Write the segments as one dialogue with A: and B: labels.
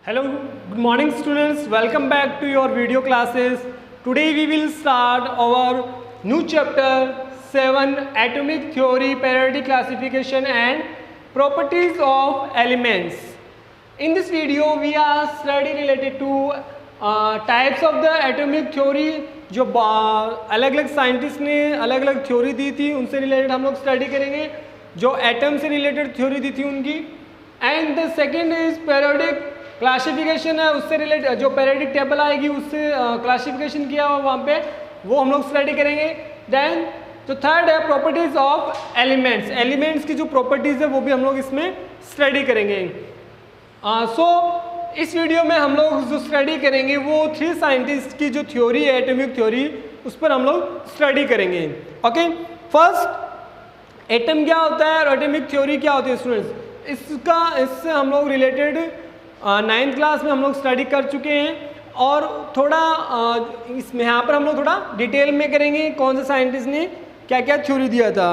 A: Hello, good morning students. Welcome back to your video classes. Today we will start our new chapter 7 Atomic Theory, Periodic Classification and Properties of Elements. In this video we are studying related to types of the atomic theory जो अलग अलग scientist ने अलग अलग theory दी थी उनसे related हम लोग स्टडी करेंगे, जो एटम से रिलेटेड थ्योरी दी थी उनकी. And the second is periodic classification है, उससे रिलेटेड जो पेरियोडिक टेबल आएगी उससे क्लासिफिकेशन किया हुआ वहाँ पे वो हम लोग स्टडी करेंगे. देन जो थर्ड है प्रॉपर्टीज ऑफ एलिमेंट्स, एलिमेंट्स की जो प्रॉपर्टीज है वो भी हम लोग इसमें स्टडी करेंगे. इस वीडियो में हम लोग जो स्टडी करेंगे वो 3 साइंटिस्ट की जो थ्योरी है एटॉमिक थ्योरी उस पर हम लोग स्टडी करेंगे. ओके, फर्स्ट एटम क्या होता है और एटॉमिक थ्योरी क्या होती है स्टूडेंट्स, इससे हम लोग रिलेटेड 9th क्लास में हम लोग स्टडी कर चुके हैं और थोड़ा इसमें यहाँ पर हम लोग थोड़ा डिटेल में करेंगे कौन से साइंटिस्ट ने क्या क्या थ्योरी दिया था.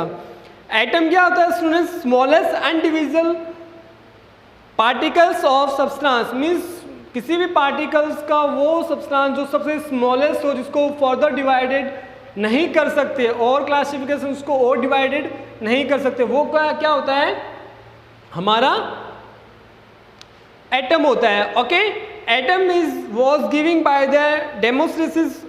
A: एटम क्या होता है students, smallest individual particles of substance, means किसी भी पार्टिकल्स का वो सब्सटेंस जो सबसे स्मॉलेस्ट हो जिसको फर्दर डिवाइडेड नहीं कर सकते और क्लासिफिकेशन उसको और डिवाइडेड नहीं कर सकते, वो क्या होता है हमारा एटम होता है. Okay, atom was giving by the Democritus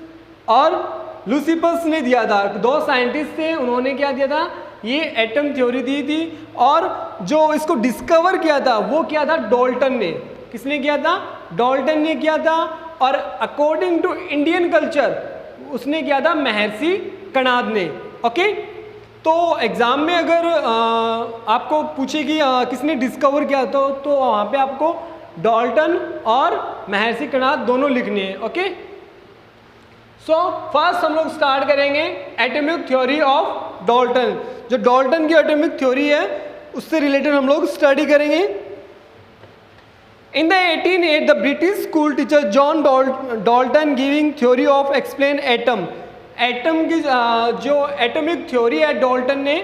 A: और लुसिफस ने दिया था. 2 साइंटिस्ट थे, उन्होंने क्या दिया था, ये एटम थ्योरी दी थी और जो इसको डिस्कवर किया था वो क्या था, डाल्टन ने. किसने किया था, डाल्टन ने किया था. और अकॉर्डिंग टू इंडियन कल्चर उसने किया था महर्षि कणाद ने. ओके, तो एग्जाम में अगर आपको पूछे कि किसने डिस्कवर किया तो वहाँ पे आपको डाल्टन और महर्षि कणाद दोनों लिखने हैं. ओके, सो फर्स्ट हम लोग स्टार्ट करेंगे एटॉमिक थ्योरी ऑफ डाल्टन. जो डाल्टन की एटॉमिक थ्योरी है उससे रिलेटेड हम लोग स्टडी करेंगे. In the 1808 the British school teacher John Dalton giving theory of explain atom. Atom की जो एटॉमिक थ्योरी है डाल्टन ने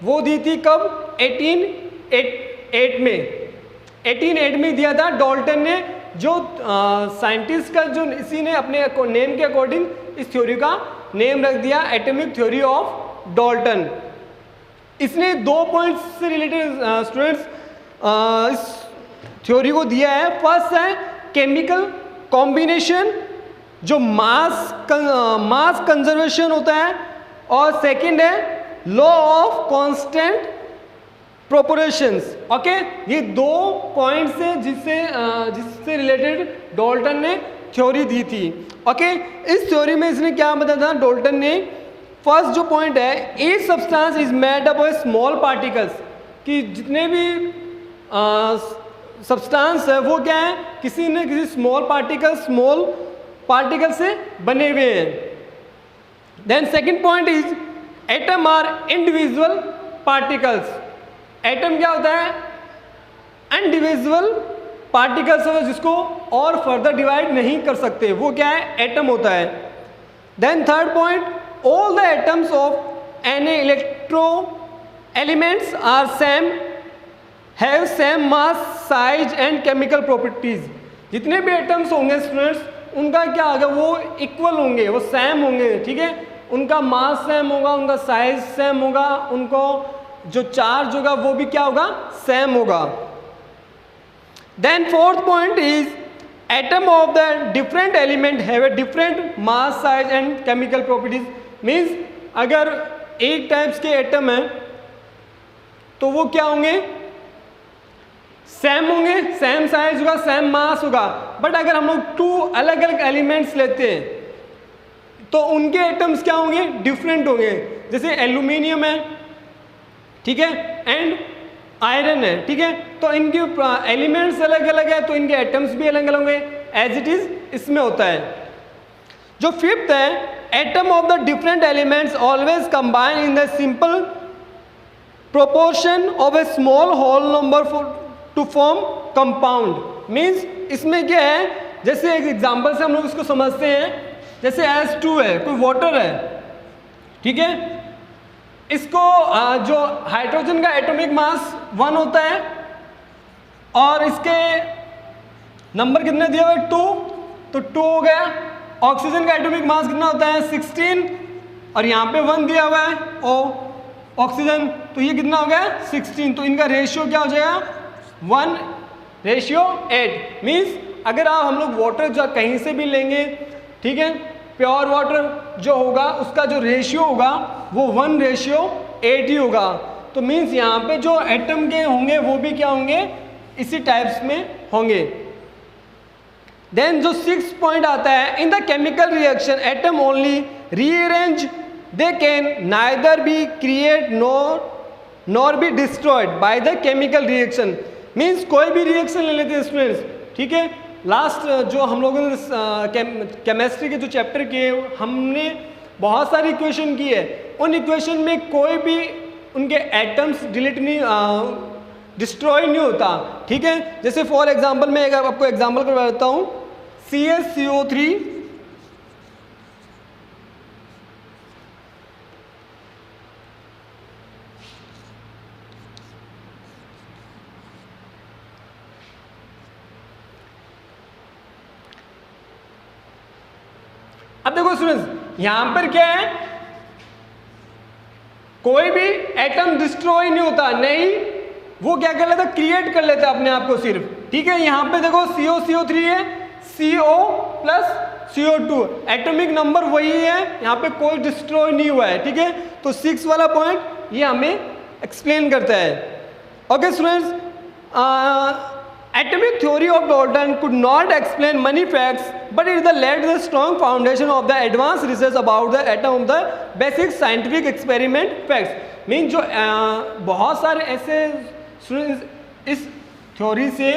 A: वो दी थी कब, 1808 में. 1808 में दिया था डाल्टन ने. जो साइंटिस्ट का जो इसी ने अपने नेम के अकॉर्डिंग इस थ्योरी का नेम रख दिया एटॉमिक थ्योरी ऑफ डाल्टन. इसने 2 पॉइंट्स से रिलेटेड स्टूडेंट्स इस थ्योरी को दिया है. फर्स्ट है केमिकल कॉम्बिनेशन जो मास कंजर्वेशन होता है, और सेकंड है law of constant proportions. Okay, ये 2 पॉइंट्स हैं जिससे रिलेटेड डाल्टन ने थ्योरी दी थी. ओके, इस थ्योरी में इसने क्या बताया था डाल्टन ने, फर्स्ट जो पॉइंट है, each substance is made up of small particles, कि जितने भी सब्सटेंस है वो क्या है, किसी न किसी स्मॉल पार्टिकल से बने हुए हैं. Then second point is atom are individual particles. Atom क्या होता है, इंडिविजुअल पार्टिकल्स है जिसको और फर्दर डिवाइड नहीं कर सकते, वो क्या है, एटम होता है. Then third point, all the atoms of any electro elements are same, have same mass, size and chemical properties. जितने भी एटम्स होंगे स्टूडेंट्स उनका क्या होगा, वो इक्वल होंगे, वो सेम होंगे. ठीक है, उनका मास सेम होगा, उनका साइज सेम होगा, उनको जो चार्ज होगा वो भी क्या होगा, सेम होगा. Then fourth point is atom of the different element have a different mass, size and chemical properties. Means अगर एक टाइप्स के एटम है तो वो क्या होंगे, सेम होंगे, सेम साइज होगा, सेम मास होगा. बट अगर हम लोग 2 अलग अलग एलिमेंट्स लेते हैं तो उनके एटम्स क्या होंगे, डिफरेंट होंगे. जैसे एल्यूमिनियम है, ठीक है, एंड आयरन है, ठीक है, तो इनके एलिमेंट्स अलग अलग है तो इनके एटम्स भी अलग अलग होंगे, एज इट इज इसमें होता है. जो फिफ्थ है, atom of the different elements always combine in the simple proportion of a small whole number to form compound. Means इसमें क्या है, जैसे एक एग्जांपल से हम लोग इसको समझते हैं, जैसे H2 है, कोई वाटर है, ठीक है, इसको जो हाइड्रोजन का एटॉमिक मास 1 होता है और इसके नंबर कितने दिया हुआ है 2, तो 2 हो गया। ऑक्सीजन का एटॉमिक मास कितना होता है 16 और यहाँ पे 1 दिया हुआ है ओ ऑक्सीजन, तो ये कितना हो गया 16, तो इनका रेशियो क्या हो जाएगा 1:8। मीन्स अगर आप हम लोग वाटर जो कहीं से भी लेंगे, ठीक है, प्योर वाटर जो होगा उसका जो रेशियो होगा वो 1:8 ही होगा। तो मीन्स यहाँ पे जो एटम के होंगे वो भी क्या होंगे इसी टाइप्स में होंगे। देन जो 6 पॉइंट आता है, in the chemical reaction atom only rearrange, they can neither be create nor be destroyed by the chemical reaction. Means कोई भी रिएक्शन ले लेते हैं स्टूडेंट्स, ठीक है, लास्ट जो हम लोगों ने केमिस्ट्री के जो चैप्टर किए हमने बहुत सारी इक्वेशन की है, उन इक्वेशन में कोई भी उनके एटम्स डिलीट नहीं डिस्ट्रॉय नहीं होता, ठीक है। जैसे फॉर एग्जांपल मैं आपको एग्जांपल करवा देता हूँ, CaCO3 अब देखो स्टूडेंट्स यहां पर क्या है, कोई भी एटम डिस्ट्रॉय नहीं होता, नहीं वो क्या कर लेता क्रिएट कर लेता अपने आप को सिर्फ, ठीक है। यहां पे देखो CO3 है, CO plus CO2 atomic number वही है, यहां पे कोई डिस्ट्रॉय नहीं हुआ है, ठीक है। तो 6 वाला पॉइंट ये हमें एक्सप्लेन करता है। Okay students, atomic theory of Dalton could not explain many facts, but it laid the strong foundation of the advanced research about the atom of the basic scientific experiment facts. Mean जो बहुत सारे ऐसे इस theory से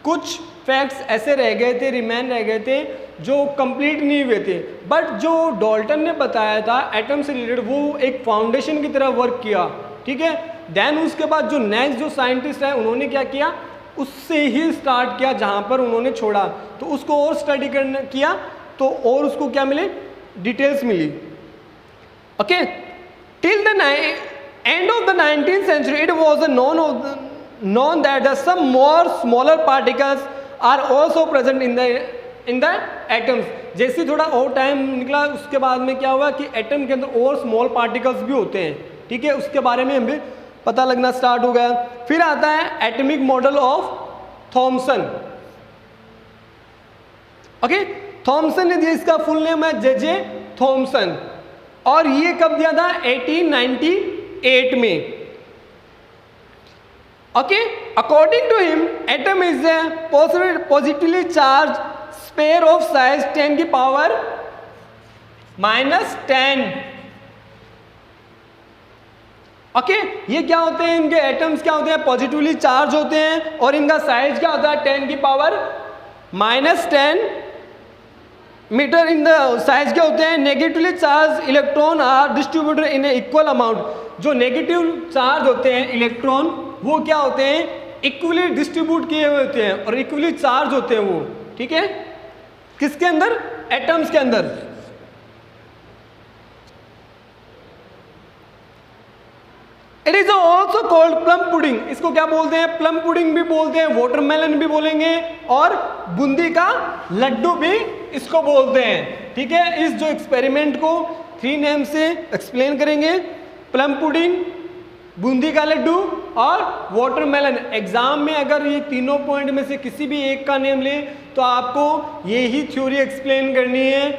A: कुछ facts ऐसे रह गए थे, रिमेन रह गए थे जो कंप्लीट नहीं हुए थे, बट जो डाल्टन ने बताया था एटम से रिलेटेड वो एक फाउंडेशन की तरह वर्क किया, ठीक है। देन उसके बाद जो नेक्स्ट जो साइंटिस्ट है उन्होंने क्या किया, उससे ही स्टार्ट किया जहां पर उन्होंने छोड़ा, तो उसको और स्टडी करना किया तो और उसको क्या मिले डिटेल्स मिली। Okay, till the end of the 19th century it was known that some more smaller particles are also present in the atoms। जैसे थोड़ा और टाइम निकला उसके बाद में क्या हुआ कि एटम के अंदर और स्मॉल पार्टिकल्स भी होते हैं, ठीक है, उसके बारे में हमें पता लगना स्टार्ट हो गया। फिर आता है atomic model of Thomson. Okay, Thomson ने दिया, इसका फुल नेम है जे थॉमसन, और ये कब दिया था 1898 में। Okay, according to him atom is a positively charge sphere of size 10 की पावर -10। ओके, ये क्या होते हैं, इनके एटम्स क्या होते हैं, पॉजिटिवली चार्ज होते हैं और इनका साइज क्या होता है 10 की power -10 metre. In the size क्या होते हैं, negatively charge electron are distributed in equal amount. जो नेगेटिव चार्ज होते हैं इलेक्ट्रॉन वो क्या होते हैं, इक्वली डिस्ट्रीब्यूट किए हुए होते हैं और इक्वली चार्ज होते हैं वो, ठीक है, किसके अंदर, एटम्स के अंदर। It is also called plum pudding, इसको क्या बोलते हैं, प्लम पुडिंग भी बोलते हैं, वाटरमेलन भी बोलेंगे और बूंदी का लड्डू भी इसको बोलते हैं, ठीक है। इस जो एक्सपेरिमेंट को 3 नेम से एक्सप्लेन करेंगे, प्लम पुडिंग, बूंदी का लड्डू और वाटरमेलन। एग्जाम में अगर ये तीनों पॉइंट में से किसी भी एक का नेम ले तो आपको ये ही थ्योरी एक्सप्लेन करनी है,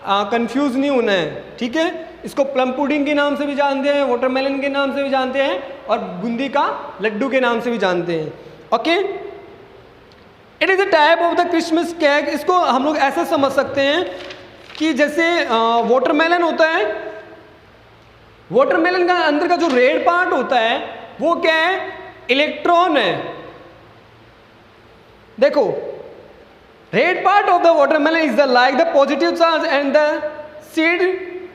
A: कंफ्यूज नहीं होना है, ठीक है। इसको प्लम पुडिंग के नाम से भी जानते हैं, वाटरमेलन के नाम से भी जानते हैं और बूंदी का लड्डू के नाम से भी जानते हैं। Okay, it is a type of the Christmas cake. इसको हम लोग ऐसे समझ सकते हैं कि जैसे वाटरमेलन होता है, वाटरमेलन का अंदर का जो रेड पार्ट होता है वो क्या है, इलेक्ट्रॉन है। देखो, red part of the watermelon is the like the positive charge and the seed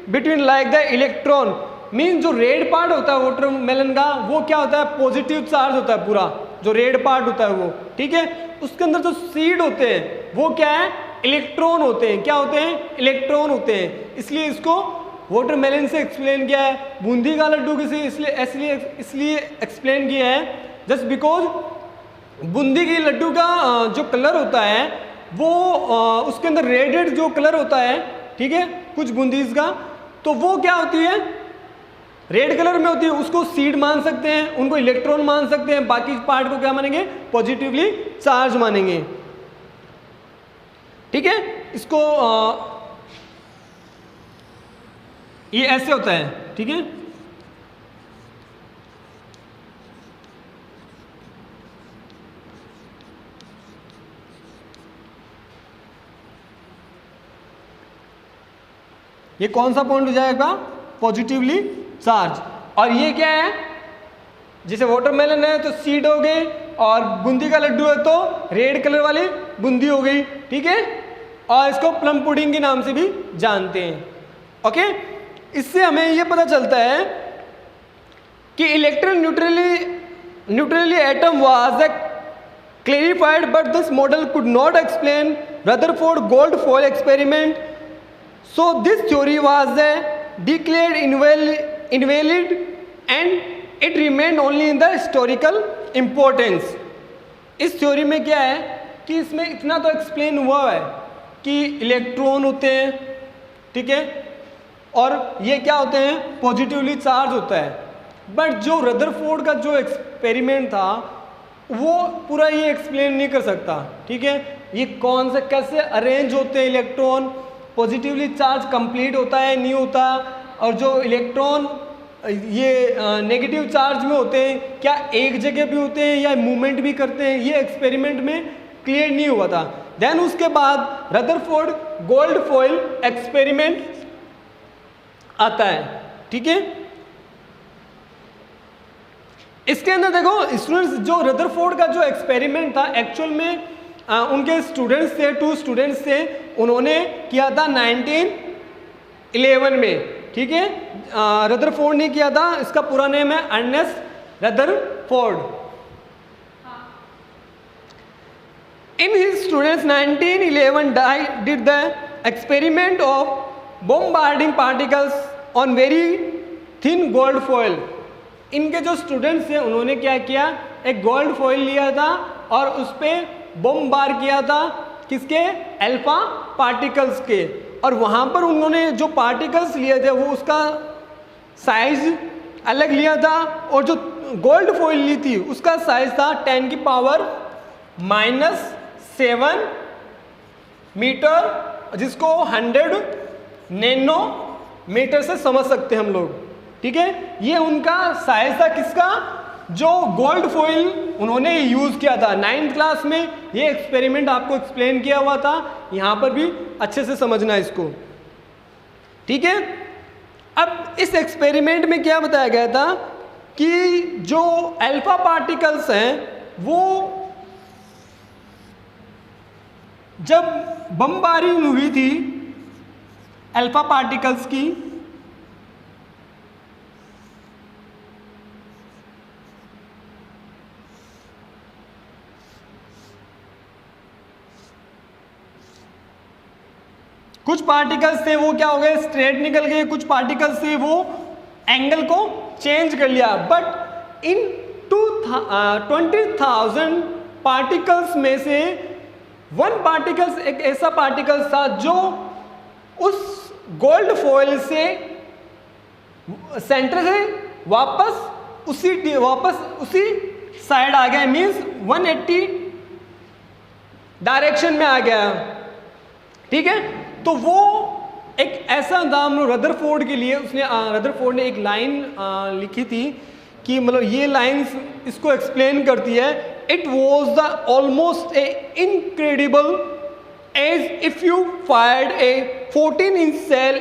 A: between like the electron. Mean जो रेड पार्ट होता है वाटरमेलन का वो क्या होता है, पॉजिटिव चार्ज होता है पूरा, जो रेड पार्ट होता है वो, ठीक है। उसके अंदर जो सीड होते हैं वो क्या है, इलेक्ट्रॉन होते हैं। क्या होते हैं, इलेक्ट्रॉन होते हैं, इसलिए इसको वाटरमेलन से एक्सप्लेन किया है। बूंदी का लड्डू किसी इसलिए एक्सप्लेन किया है जस्ट बिकॉज बूंदी की लड्डू का जो कलर होता है वो उसके अंदर रेडेड जो कलर होता है, ठीक है, कुछ बूंदीज का, तो वो क्या होती है, रेड कलर में होती है, उसको सीड मान सकते हैं, उनको इलेक्ट्रॉन मान सकते हैं, बाकी पार्ट को क्या मानेंगे, पॉजिटिवली चार्ज मानेंगे। ठीक है, इसको ये ऐसे होता है, ठीक है। ये कौन सा पॉइंट हो जाएगा, पॉजिटिवली चार्ज। और ये क्या है, जैसे वाटरमेलन है तो सीड हो गई, और बूंदी का लड्डू है तो रेड कलर वाली बूंदी हो गई, ठीक है। और इसको प्लम पुडिंग के नाम से भी जानते हैं। ओके, इससे हमें ये पता चलता है कि electron neutrally atom was clarified, but this model could not explain Rutherford Goldfoil experiment. So this theory was declared invalid and it remained only in the historical importance. इस थ्योरी में क्या है कि इसमें इतना तो एक्सप्लेन हुआ है कि इलेक्ट्रॉन होते हैं, ठीक है, और ये क्या होते हैं, पॉजिटिवली चार्ज होता है। बट जो रदरफोर्ड का जो एक्सपेरिमेंट था वो पूरा ये एक्सप्लेन नहीं कर सकता, ठीक है। ये कौन से कैसे अरेंज होते हैं इलेक्ट्रॉन, पॉजिटिवली चार्ज कंप्लीट होता है नहीं होता, और जो इलेक्ट्रॉन ये नेगेटिव चार्ज में होते हैं क्या एक जगह भी होते हैं या मूवमेंट भी करते हैं, ये एक्सपेरिमेंट में क्लियर नहीं हुआ था। देन उसके बाद रदरफोर्ड गोल्डफॉइल एक्सपेरिमेंट आता है, ठीक है। इसके अंदर देखो स्टूडेंट्स, जो रदरफोर्ड का जो एक्सपेरिमेंट था एक्चुअल में उनके स्टूडेंट्स थे, 2 स्टूडेंट्स थे, उन्होंने किया था 1911 में, ठीक है। रदरफोर्ड ने किया था, इसका पूरा नेम है Ernest Rutherford. In his students 1911 did the experiment of bombarding particles on very thin gold foil. इनके जो स्टूडेंट्स थे उन्होंने क्या किया, एक गोल्ड फॉइल लिया था और उस पर बमबार किया था, किसके, अल्फा पार्टिकल्स के। और वहाँ पर उन्होंने जो पार्टिकल्स लिए थे वो उसका साइज अलग लिया था, और जो गोल्ड फॉइल ली थी उसका साइज था 10⁻⁻7 मीटर, जिसको 100 नैनोमीटर से समझ सकते हैं हम लोग, ठीक है। ये उनका साइज था किसका, जो गोल्ड फॉइल उन्होंने यूज किया था। 9th क्लास में ये एक्सपेरिमेंट आपको एक्सप्लेन किया हुआ था, यहां पर भी अच्छे से समझना इसको, ठीक है। अब इस एक्सपेरिमेंट में क्या बताया गया था कि जो अल्फा पार्टिकल्स हैं वो जब बमबारिंग हुई थी अल्फा पार्टिकल्स की, कुछ पार्टिकल्स थे वो क्या हो गए, स्ट्रेट निकल गए, कुछ पार्टिकल्स थे वो एंगल को चेंज कर लिया। बट इन 20,000 पार्टिकल्स में से 1 पार्टिकल्स एक ऐसा पार्टिकल्स था जो उस गोल्ड फॉइल से सेंटर से वापस उसी साइड आ गया, मींस 180 डायरेक्शन में आ गया, ठीक है। तो वो एक ऐसा था, रदरफोर्ड के लिए उसने रदरफोर्ड ने एक लाइन लिखी थी कि मतलब ये लाइंस इसको एक्सप्लेन करती है, it was the almost a incredible as if you fired a 14-inch shell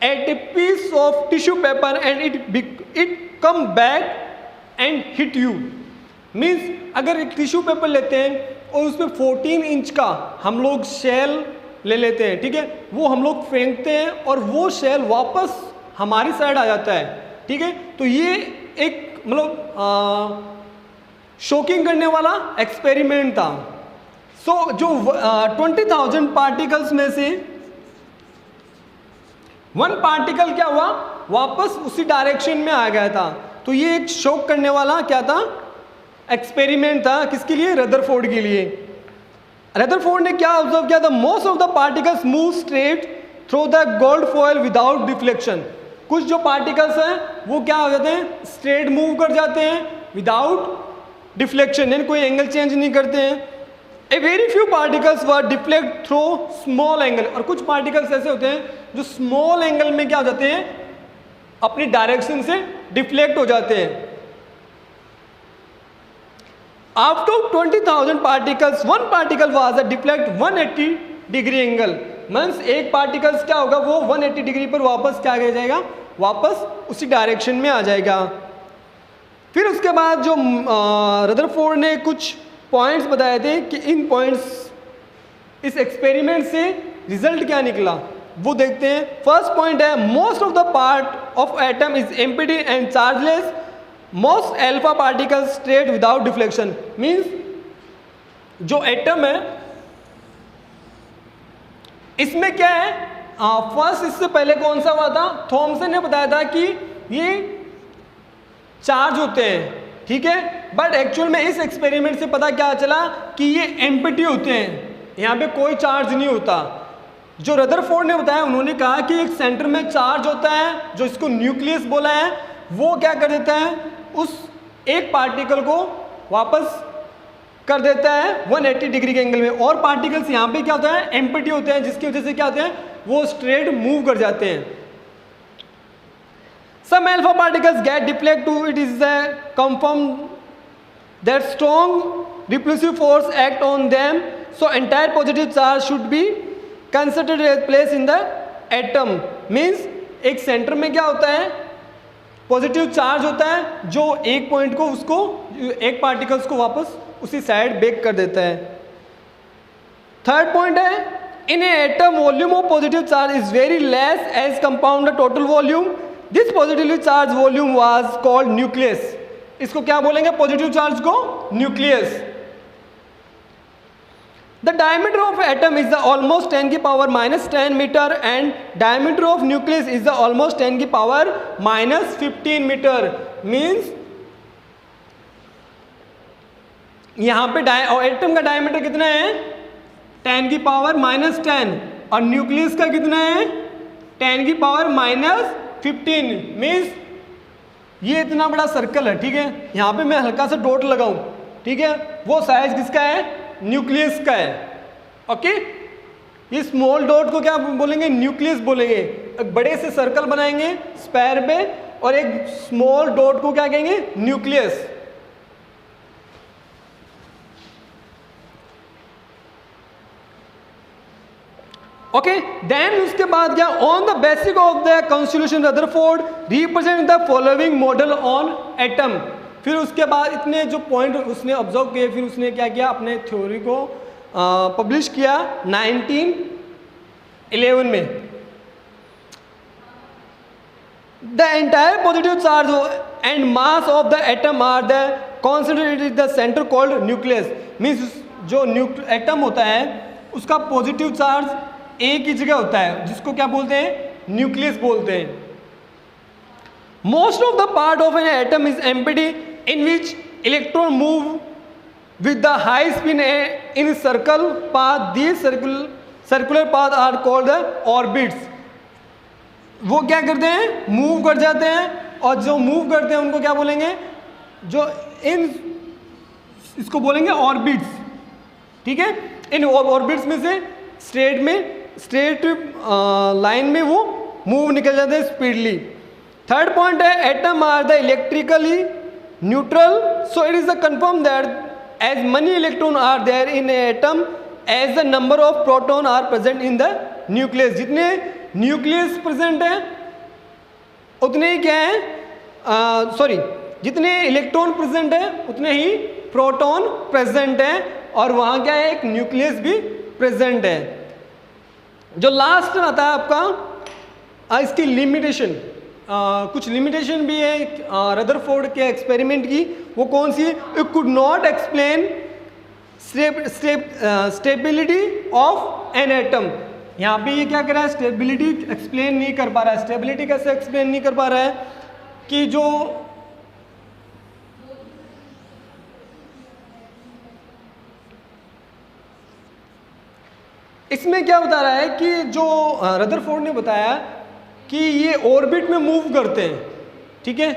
A: at a piece of tissue paper and it come back and hit you. Means अगर एक टिश्यू पेपर लेते हैं और उसमें 14 inch का हम लोग शेल ले लेते हैं, ठीक है, वो हम लोग फेंकते हैं और वो शेल वापस हमारी साइड आ जाता है, ठीक है। तो ये एक मतलब शॉकिंग करने वाला एक्सपेरिमेंट था। सो जो 20,000 पार्टिकल्स में से 1 पार्टिकल क्या हुआ, वापस उसी डायरेक्शन में आ गया था। तो ये एक शॉक करने वाला क्या था, एक्सपेरिमेंट था किसके लिए? रदरफोर्ड के लिए। रदरफोर्ड ने क्या ऑब्जर्व किया था? Most of the particles move straight through the gold foil without deflection. कुछ जो पार्टिकल्स हैं वो क्या हो जाते हैं? स्ट्रेट मूव कर जाते हैं विदाउट डिफ्लेक्शन, यानी कोई एंगल चेंज नहीं करते हैं। A very few particles were deflect through small angle, और कुछ पार्टिकल्स ऐसे होते हैं जो स्मॉल एंगल में क्या हो जाते हैं? अपनी डायरेक्शन से डिफ्लेक्ट हो जाते हैं। After 20,000 particles one particle was a deflect 180 degree angle. Means एक पार्टिकल्स क्या होगा? वो 180 डिग्री पर वापस क्या आ जाएगा? वापस उसी डायरेक्शन में आ जाएगा। फिर उसके बाद जो रदरफोर्ड ने कुछ पॉइंट्स बताए थे कि इन पॉइंट्स, इस एक्सपेरिमेंट से रिजल्ट क्या निकला वो देखते हैं। फर्स्ट पॉइंट है most of the part of atom is empty and chargeless, most alpha particles straight without deflection. Means जो एटम है इसमें क्या है? फर्स्ट इससे पहले कौन सा हुआ था? थॉमसन ने बताया था कि ये चार्ज होते हैं, ठीक है, बट एक्चुअल में इस एक्सपेरिमेंट से पता क्या चला कि ये एम्प्टी होते हैं, यहाँ पे कोई चार्ज नहीं होता। जो रदरफोर्ड ने बताया, उन्होंने कहा कि एक सेंटर में चार्ज होता है जो इसको न्यूक्लियस बोला है, वो क्या कर देता है? उस एक पार्टिकल को वापस कर देता है 180 डिग्री के एंगल में, और पार्टिकल्स यहाँ पे क्या होता है? एम्प्टी होते हैं, जिसकी वजह से क्या होते हैं? वो स्ट्रेट मूव कर जाते हैं। Some alpha particles get deflect to it is confirmed that strong repulsive force act on them, so entire positive charge should be considered as place in the atom. Means एक centre में क्या होता है? Positive charge होता है जो एक point को, उसको एक पार्टिकल्स को वापस उसी साइड बेक कर देता है। थर्ड पॉइंट है in a atom volume of positive charge is very less as compound the total volume. This positively charge volume was called nucleus. इसको क्या बोलेंगे? पॉजिटिव चार्ज को nucleus. The diameter of atom is the almost 10 की power -10 metre and diameter of nucleus is the almost 10 की power -15 metre. Means यहां पे atom का diameter कितना है? 10 की पावर -10, और न्यूक्लियस का कितना है? 10 की पावर -15। मीन्स ये इतना बड़ा सर्कल है, ठीक है, यहाँ पे मैं हल्का सा डॉट लगाऊं, ठीक है, वो साइज किसका है? न्यूक्लियस का है। ओके, ये स्मॉल डॉट को क्या बोलेंगे? न्यूक्लियस बोलेंगे। एक बड़े से सर्कल बनाएंगे स्क्वायर पे, और एक स्मॉल डॉट को क्या कहेंगे? न्यूक्लियस। ओके, देन उसके बाद क्या? On the basis of the constitution Rutherford represent the following model on atom. फिर उसके बाद इतने जो पॉइंट उसने ऑब्जर्व किए, फिर उसने क्या किया? अपने थ्योरी को पब्लिश किया 1911 में। The entire positive charge and mass of the atom are the concentrated the centre called nucleus. Means जो एटम होता है उसका पॉजिटिव चार्ज एक ही जगह होता है, जिसको क्या बोलते हैं? न्यूक्लियस बोलते हैं। Most of the part of an atom is empty in which electron move with the high spin in circle path. These circular path are called the orbits. वो क्या करते हैं? मूव कर जाते हैं, और जो मूव करते हैं उनको क्या बोलेंगे? जो इन इसको बोलेंगे ऑर्बिट्स, ठीक है। इन ऑर्बिट्स में से स्ट्रेट लाइन में वो मूव निकल जाते हैं स्पीडली। थर्ड पॉइंट है atom are the electrically neutral, so it is the confirm that as many electron are there in atom as the number of proton are present in the nucleus. जितने nucleus present है उतने ही क्या है? जितने electron present है उतने ही proton present है, और वहाँ क्या है? एक न्यूक्लियस भी प्रेजेंट है। जो लास्ट आता है आपका इसकी लिमिटेशन, कुछ लिमिटेशन भी है रदरफोर्ड के एक्सपेरिमेंट की। वो कौन सी है? It could not explain stability of an atom. यहाँ पे ये क्या कर रहा है? स्टेबिलिटी एक्सप्लेन नहीं कर पा रहा है। स्टेबिलिटी कैसे एक्सप्लेन नहीं कर पा रहा है? कि जो इसमें क्या बता रहा है कि जो रदरफोर्ड ने बताया कि ये ऑर्बिट में मूव करते हैं, ठीक है,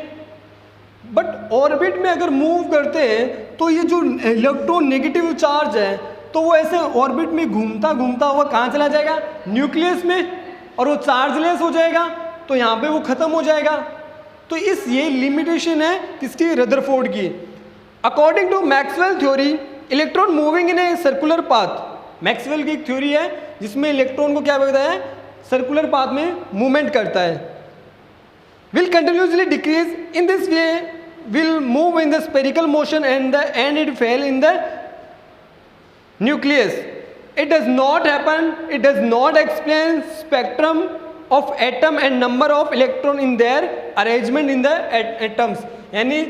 A: बट ऑर्बिट में अगर मूव करते हैं तो ये जो इलेक्ट्रॉन नेगेटिव चार्ज है तो वो ऐसे ऑर्बिट में घूमता घूमता हुआ कहाँ चला जाएगा, न्यूक्लियस में, और वो चार्जलेस हो जाएगा, तो यहाँ पे वो खत्म हो जाएगा। तो इस ये लिमिटेशन है किसकी, रदरफोर्ड की। According to Maxwell theory electron moving in a circular path, Maxwell की एक थ्योरी है जिसमें इलेक्ट्रॉन को क्या कहता है, सर्कुलर पाथ में मूवमेंट करता है, will continuously decrease in this way, will move in the spherical motion and it fail in the nucleus. It does not happen, it does not explain spectrum of atom and number of electron in their arrangement in the atoms. यानी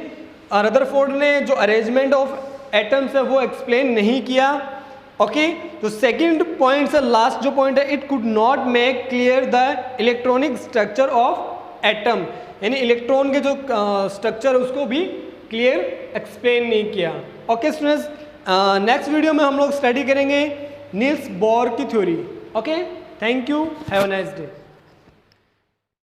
A: Rutherford ने जो arrangement of atoms है वो explain नहीं किया। Okay, तो second point से last जो पॉइंट है, it could not make clear the electronic structure of atom, यानी इलेक्ट्रॉन के जो स्ट्रक्चर है उसको भी क्लियर एक्सप्लेन नहीं किया। ओके स्टूडेंट्स, नेक्स्ट वीडियो में हम लोग स्टडी करेंगे नील्स बोर की theory. Okay, thank you, have a nice day.